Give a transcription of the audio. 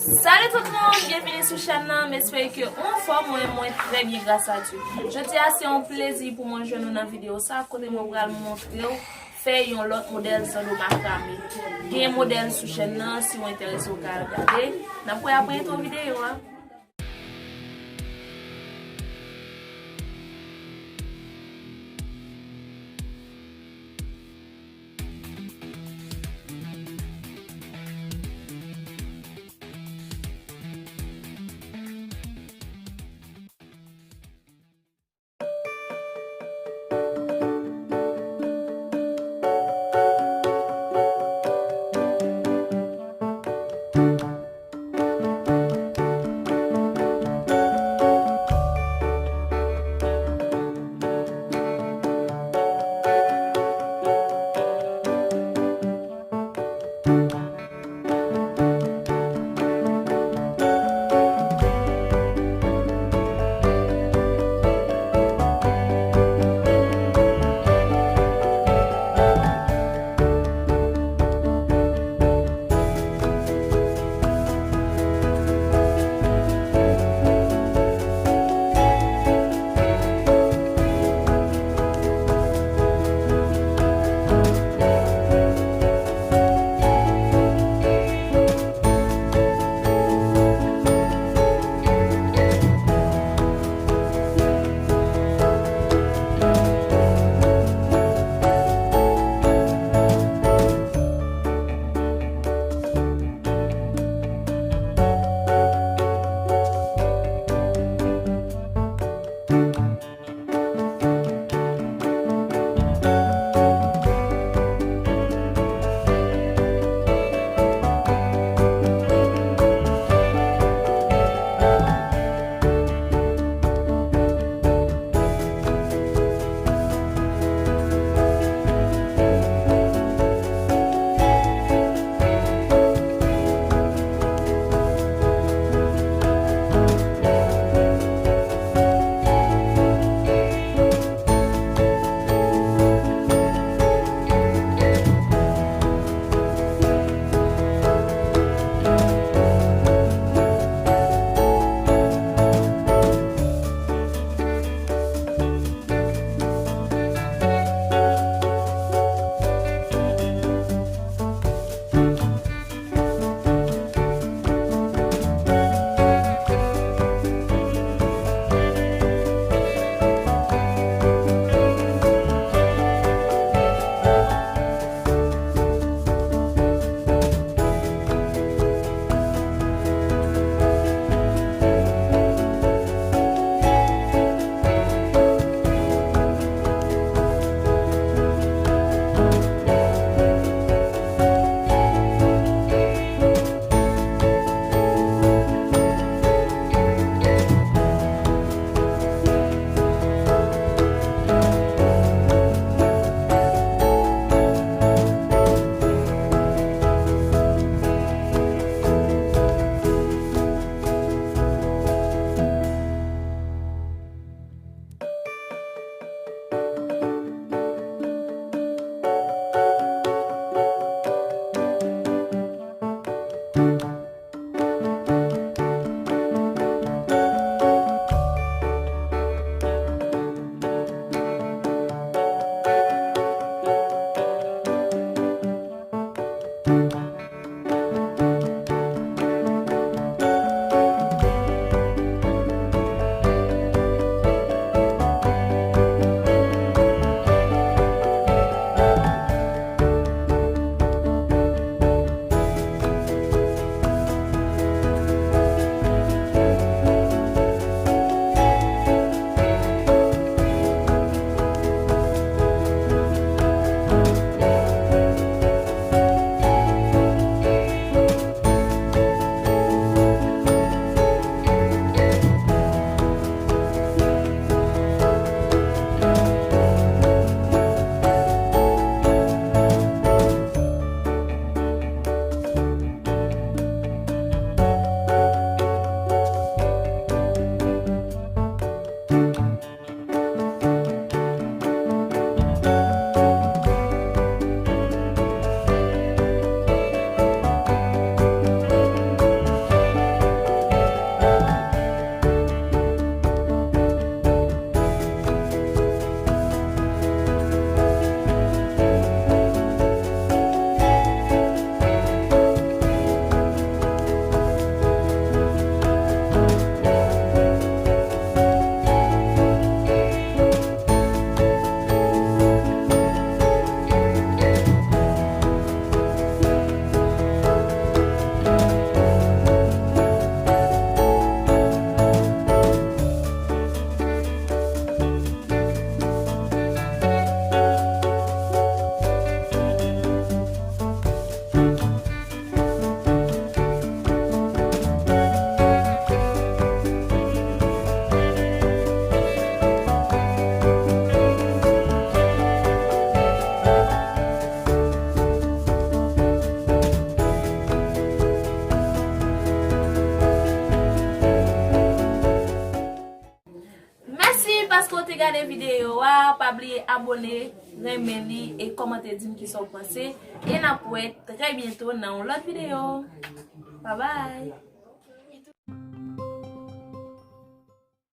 Salut tout le monde, bienvenue sur chaîne. J'espère que on forme moi très bien grâce à Dieu. Je dis assez un plaisir pour moi jouer dans la vidéo ça côté moi pour montrer faire un autre modèle zanno makrame. Il y a un modèle sur chaîne si vous intéressez au cas regarder. N'a pas après ton vidéo hein. regarder vidéo, pas oublier abonner, Renmen et commenter dire qui sont pensés. Et nous pourrons très bientôt dans l'autre vidéo. Bye bye.